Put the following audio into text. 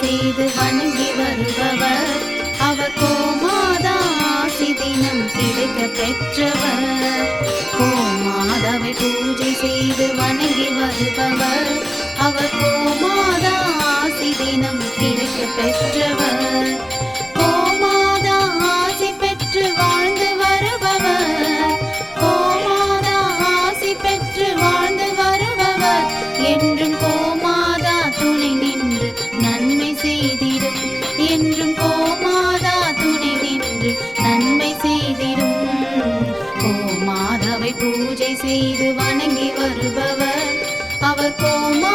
செய்து வணங்கி வருபவர் அவர் கோமாதா ஆசி தினம் கிடைக்க பெற்றவர். கோமாதாவை பூஜை செய்து வணங்கி வருபவர் அவர் கோமாதா ஆசி தினம் கிடைக்க பெற்றவர். கோமாதா ஆசி பெற்று வாழ்ந்து வருபவர், கோமாதா ஆசி பெற்று வாழ்ந்து வருபவர் என்றும் கோமாதா துணை நின்று நன்மை செய்திடும், என்றும் கோமாதா துணை நின்று நன்மை செய்திடும். கோமாதாவை பூஜை செய்து வணங்கி வருபவர் அவர் கோமா